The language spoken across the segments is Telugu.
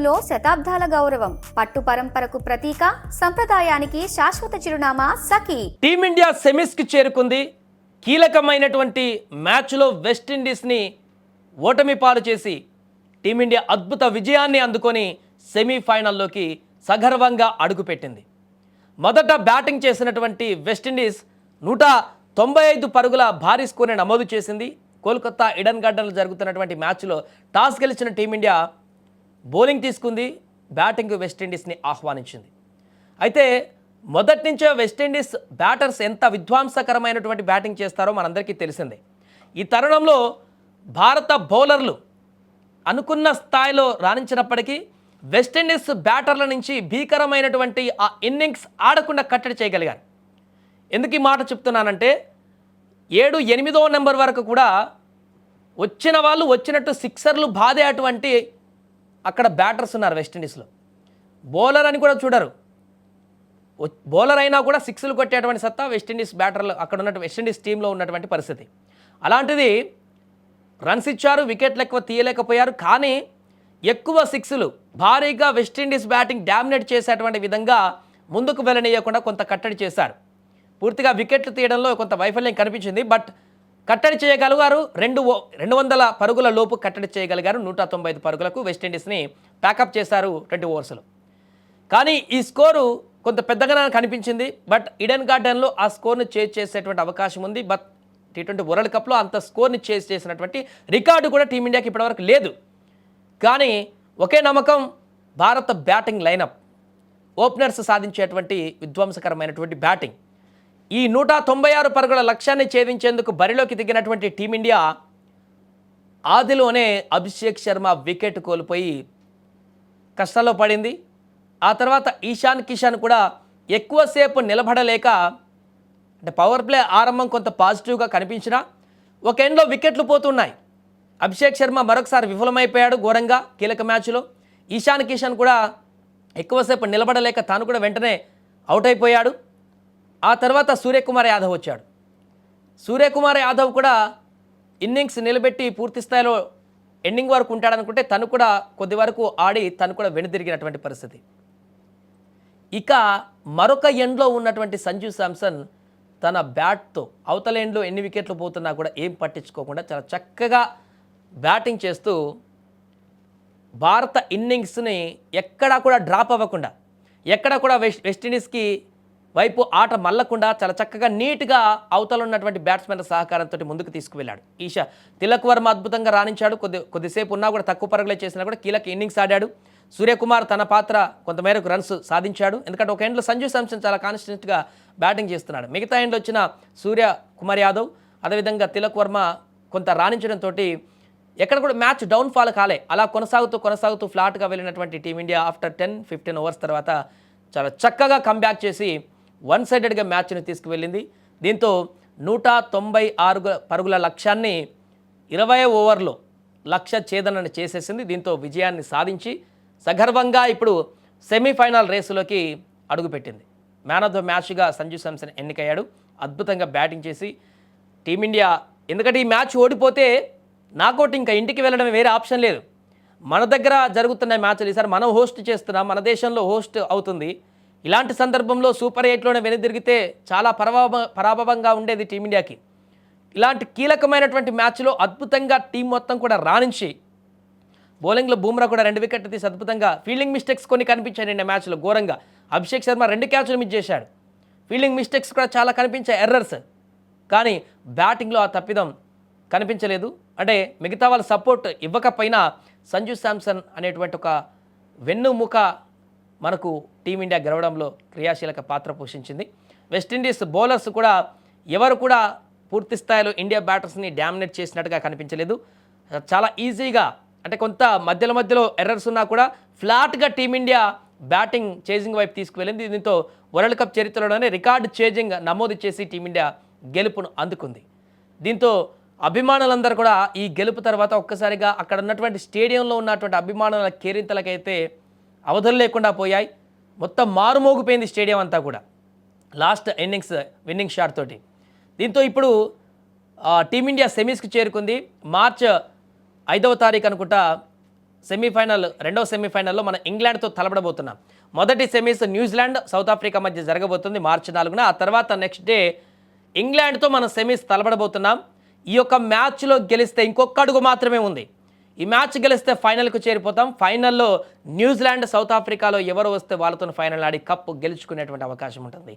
రంగంలో శతాబ్దాల గౌరవం, పట్టు పరంపరకు ప్రతీక, సంప్రదాయానికి శాశ్వత చిరునామా సఖీ. టీమిండియా సెమీస్కి చేరుకుంది. కీలకమైనటువంటి మ్యాచ్లో వెస్టిండీస్ని ఓటమి పాలు చేసి టీమిండియా అద్భుత విజయాన్ని అందుకొని సెమీఫైనల్లోకి సగర్వంగా అడుగుపెట్టింది. మొదట బ్యాటింగ్ చేసినటువంటి వెస్టిండీస్ 195 పరుగుల భారీ స్కోర్ని నమోదు చేసింది. కోల్కతా ఈడెన్ గార్డెన్లో జరుగుతున్నటువంటి మ్యాచ్లో టాస్ గెలిచిన టీమిండియా బౌలింగ్ తీసుకుంది. బ్యాటింగ్ వెస్టిండీస్ని ఆహ్వానించింది. అయితే మొదటి నుంచే వెస్టిండీస్ బ్యాటర్స్ ఎంత విధ్వంసకరమైనటువంటి బ్యాటింగ్ చేస్తారో మనందరికీ తెలిసిందే. ఈ తరుణంలో భారత బౌలర్లు అనుకున్న స్థాయిలో రాణించినప్పటికీ వెస్టిండీస్ బ్యాటర్ల నుంచి భీకరమైనటువంటి ఆ ఇన్నింగ్స్ ఆడకుండా కట్టడి చేయగలిగారు. ఎందుకు ఈ మాట చెప్తున్నానంటే 7, 8వ నెంబర్ వరకు కూడా వచ్చిన వాళ్ళు వచ్చినట్టు సిక్సర్లు బాధే అటువంటి అక్కడ బ్యాటర్స్ ఉన్నారు వెస్టిండీస్లో. బౌలర్ అని కూడా చూడరు. బౌలర్ అయినా కూడా సిక్స్లు కొట్టేటువంటి సత్తా వెస్టిండీస్ బ్యాటర్లు అక్కడ ఉన్నటువంటి వెస్టిండీస్ టీంలో ఉన్నటువంటి పరిస్థితి. అలాంటిది రన్స్ ఇచ్చారు, వికెట్లు ఎక్కువ తీయలేకపోయారు. కానీ ఎక్కువ సిక్స్లు భారీగా వెస్టిండీస్ బ్యాటింగ్ డామినేట్ చేసేటువంటి విధంగా ముందుకు వెళ్ళనీయకుండా కొంత కట్టడి చేశారు. పూర్తిగా వికెట్లు తీయడంలో కొంత వైఫల్యం కనిపించింది. బట్ కట్టడి చేయగలిగారు. 200 పరుగుల లోపు కట్టడి చేయగలిగారు. 195 పరుగులకు వెస్టిండీస్ని ప్యాకప్ చేశారు 20 ఓవర్స్లో. కానీ ఈ స్కోరు కొంత పెద్దగానే కనిపించింది. బట్ ఈడెన్ గార్డెన్లో ఆ స్కోర్ను చేజ్ చేసేటువంటి అవకాశం ఉంది. బట్ T20 వరల్డ్ కప్లో అంత స్కోర్ని చేజ్ చేసినటువంటి రికార్డు కూడా టీమిండియాకి ఇప్పటివరకు లేదు. కానీ ఒకే నమ్మకం, భారత బ్యాటింగ్ లైనప్, ఓపెనర్స్ సాధించేటువంటి విధ్వంసకరమైనటువంటి బ్యాటింగ్. ఈ 196 పరుగుల లక్ష్యాన్ని ఛేదించేందుకు బరిలోకి దిగినటువంటి టీమిండియా ఆదిలోనే అభిషేక్ శర్మ వికెట్ కోల్పోయి కష్టాల్లో పడింది. ఆ తర్వాత ఇషాన్ కిషన్ కూడా ఎక్కువసేపు నిలబడలేక, అంటే పవర్ ప్లే ఆరంభం కొంత పాజిటివ్గా కనిపించినా ఒక ఎండ్లో వికెట్లు పోతున్నాయి. అభిషేక్ శర్మ మరొకసారి విఫలమైపోయాడు ఘోరంగా కీలక మ్యాచ్లో. ఇషాన్ కిషన్ కూడా ఎక్కువసేపు నిలబడలేక తాను కూడా వెంటనే అవుట్ అయిపోయాడు. ఆ తర్వాత సూర్యకుమార్ యాదవ్ వచ్చాడు. సూర్యకుమార్ యాదవ్ కూడా ఇన్నింగ్స్ నిలబెట్టి పూర్తి స్థాయిలో ఎండింగ్ వరకు ఉంటాడనుకుంటే తను కూడా కొద్ది వరకు ఆడి తను కూడా వెనుదిరిగినటువంటి పరిస్థితి. ఇక మరొక ఎండ్లో ఉన్నటువంటి సంజు శాంసన్ తన బ్యాట్తో అవతల ఎండ్లో ఎన్ని వికెట్లు పోతున్నా కూడా ఏం పట్టించుకోకుండా చాలా చక్కగా బ్యాటింగ్ చేస్తూ భారత ఇన్నింగ్స్ని ఎక్కడా కూడా డ్రాప్ అవ్వకుండా, ఎక్కడా కూడా వెస్టిండీస్కి వైపు ఆట మల్లకుండా చాలా చక్కగా నీట్గా అవతల ఉన్నటువంటి బ్యాట్స్మెన్ల సహకారంతో ముందుకు తీసుకువెళ్ళాడు. తిలక్ వర్మ అద్భుతంగా రాణించాడు. కొద్దిసేపు ఉన్నా కూడా తక్కువ పరుగులే చేసినా కూడా కీలక ఇన్నింగ్స్ ఆడాడు. సూర్యకుమార్ తన పాత్ర కొంతమేరకు రన్స్ సాధించాడు. ఎందుకంటే ఒక ఎండ్లో సంజు శాంసన్ చాలా కాన్స్టెంట్గా బ్యాటింగ్ చేస్తున్నాడు. మిగతా ఎండ్లో వచ్చిన సూర్యకుమార్ యాదవ్ అదేవిధంగా తిలక్ వర్మ కొంత రాణించడంతో ఎక్కడ కూడా మ్యాచ్ డౌన్ఫాల్ కాలే. అలా కొనసాగుతూ ఫ్లాట్గా వెళ్ళినటువంటి టీమిండియా ఆఫ్టర్ 10-15 ఓవర్స్ తర్వాత చాలా చక్కగా కంబ్యాక్ చేసి వన్ సైడెడ్గా మ్యాచ్ని తీసుకువెళ్ళింది. దీంతో 196 పరుగుల లక్ష్యాన్ని 20 ఓవర్లో లక్ష్య ఛేదనని చేసేసింది. దీంతో విజయాన్ని సాధించి సగర్వంగా ఇప్పుడు సెమీఫైనల్ రేసులోకి అడుగుపెట్టింది. మ్యాన్ ఆఫ్ ద మ్యాచ్గా సంజు శాంసన్ ఎన్నికయ్యాడు. అద్భుతంగా బ్యాటింగ్ చేసి టీమిండియా, ఎందుకంటే ఈ మ్యాచ్ ఓడిపోతే నాకౌట్ ఇంకా ఇంటికి వెళ్ళడం వేరే ఆప్షన్ లేదు. మన దగ్గర జరుగుతున్న మ్యాచ్లు ఈసారి మనం హోస్ట్ చేస్తున్నాం, మన దేశంలో హోస్ట్ అవుతుంది. ఇలాంటి సందర్భంలో సూపర్ 8లోనే వెనుదిరిగితే చాలా పరాభవంగా ఉండేది టీమిండియాకి. ఇలాంటి కీలకమైనటువంటి మ్యాచ్లో అద్భుతంగా టీం మొత్తం కూడా రాణించి బౌలింగ్లో బూమ్రా కూడా 2 వికెట్లు తీసి అద్భుతంగా, ఫీల్డింగ్ మిస్టేక్స్ కొన్ని కనిపించాయి నిన్న మ్యాచ్లో ఘోరంగా. అభిషేక్ శర్మ 2 క్యాచ్లు మిస్ చేశాడు. ఫీల్డింగ్ మిస్టేక్స్ కూడా చాలా కనిపించాయి, ఎర్రర్స్. కానీ బ్యాటింగ్లో ఆ తప్పిదం కనిపించలేదు. అంటే మిగతా వాళ్ళ సపోర్ట్ ఇవ్వకపోయినా సంజు శాంసన్ అనేటువంటి ఒక వెన్నుముక మనకు టీమిండియా గెలవడంలో క్రియాశీలక పాత్ర పోషించింది. వెస్టిండీస్ బౌలర్స్ కూడా ఎవరు కూడా పూర్తి స్థాయిలో ఇండియా బ్యాటర్స్ని డామినేట్ చేసినట్టుగా కనిపించలేదు. చాలా ఈజీగా, అంటే కొంత మధ్యలో ఎర్రర్స్ ఉన్నా కూడా ఫ్లాట్గా టీమిండియా బ్యాటింగ్ చేజింగ్ వైపు తీసుకువెళ్ళింది. దీంతో వరల్డ్ కప్ చరిత్రలోనే రికార్డు చేజింగ్ నమోదు చేసి టీమిండియా గెలుపును అందుకుంది. దీంతో అభిమానులందరూ కూడా ఈ గెలుపు తర్వాత ఒక్కసారిగా అక్కడ ఉన్నటువంటి స్టేడియంలో ఉన్నటువంటి అభిమానుల కేరింతలకైతే అవధులు లేకుండా పోయాయి. మొత్తం మారుమోగిపోయింది స్టేడియం అంతా కూడా లాస్ట్ ఇన్నింగ్స్ విన్నింగ్ షాట్ తోటి. దీంతో ఇప్పుడు టీమిండియా సెమీస్కి చేరుకుంది. మార్చ్ 5వ తారీఖు అనుకుంటా రెండవ సెమీఫైనల్లో మనం ఇంగ్లాండ్తో తలపడబోతున్నాం. మొదటి సెమీస్ న్యూజిలాండ్ సౌత్ ఆఫ్రికా మధ్య జరగబోతుంది మార్చి 4న. ఆ తర్వాత నెక్స్ట్ డే ఇంగ్లాండ్తో మనం సెమీస్ తలపడబోతున్నాం. ఈ యొక్క మ్యాచ్లో గెలిస్తే ఇంకొక అడుగు మాత్రమే ఉంది. ఈ మ్యాచ్ గెలిస్తే ఫైనల్కు చేరిపోతాం. ఫైనల్లో న్యూజిలాండ్ సౌత్ ఆఫ్రికాలో ఎవరు వస్తే వాళ్ళతో ఫైనల్ ఆడి కప్ గెలుచుకునేటువంటి అవకాశం ఉంటుంది.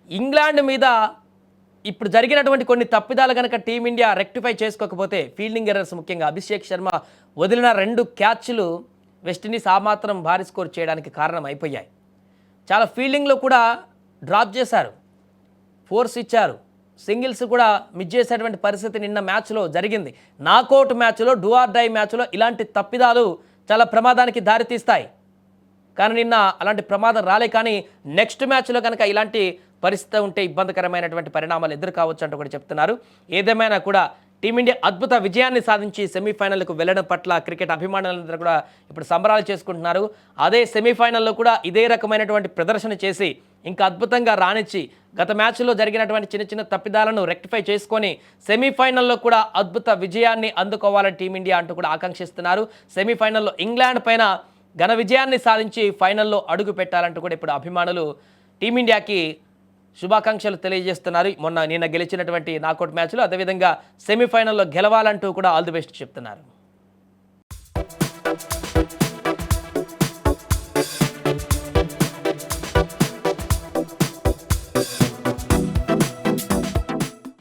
ఇంగ్లాండ్ మీద ఇప్పుడు జరిగినటువంటి కొన్ని తప్పిదాలు కనుక టీమిండియా రెక్టిఫై చేసుకోకపోతే, ఫీల్డింగ్ ఎర్రర్స్ ముఖ్యంగా అభిషేక్ శర్మ వదిలిన 2 క్యాచ్లు వెస్టిండీస్ ఆ మాత్రం భారీ స్కోర్ చేయడానికి కారణం అయిపోయాయి. చాలా ఫీల్డింగ్లో కూడా డ్రాప్ చేశారు, ఫోర్స్ ఇచ్చారు, సింగిల్స్ కూడా మిస్ చేసేటువంటి పరిస్థితి నిన్న మ్యాచ్లో జరిగింది. నాకౌట్ మ్యాచ్లో, డూ ఆర్ డై మ్యాచ్లో ఇలాంటి తప్పిదాలు చాలా ప్రమాదానికి దారితీస్తాయి. కానీ నిన్న అలాంటి ప్రమాదం రాలే. కానీ నెక్స్ట్ మ్యాచ్లో కనుక ఇలాంటి పరిస్థితి ఉంటే ఇబ్బందికరమైనటువంటి పరిణామాలు ఎదురు కావచ్చు అంటూ కూడా చెప్తున్నారు. ఏదేమైనా కూడా టీమిండియా అద్భుత విజయాన్ని సాధించి సెమీఫైనల్కు వెళ్ళడం పట్ల క్రికెట్ అభిమానులందరూ కూడా ఇప్పుడు సంబరాలు చేసుకుంటున్నారు. అదే సెమీఫైనల్లో కూడా ఇదే రకమైనటువంటి ప్రదర్శన చేసి ఇంకా అద్భుతంగా రాణించి గత మ్యాచ్లో జరిగినటువంటి చిన్న చిన్న తప్పిదాలను రెక్టిఫై చేసుకొని సెమీఫైనల్లో కూడా అద్భుత విజయాన్ని అందుకోవాలని టీమిండియా అంటూ కూడా ఆకాంక్షిస్తున్నారు. సెమీఫైనల్లో ఇంగ్లాండ్ పైన ఘన విజయాన్ని సాధించి ఫైనల్లో అడుగు పెట్టాలంటూ కూడా ఇప్పుడు అభిమానులు టీమిండియాకి శుభాకాంక్షలు తెలియజేస్తున్నారు. నిన్న గెలిచినటువంటి నాకౌట్ మ్యాచ్లో, అదేవిధంగా సెమీఫైనల్లో గెలవాలంటూ కూడా ఆల్ ది బెస్ట్ చెప్తున్నారు.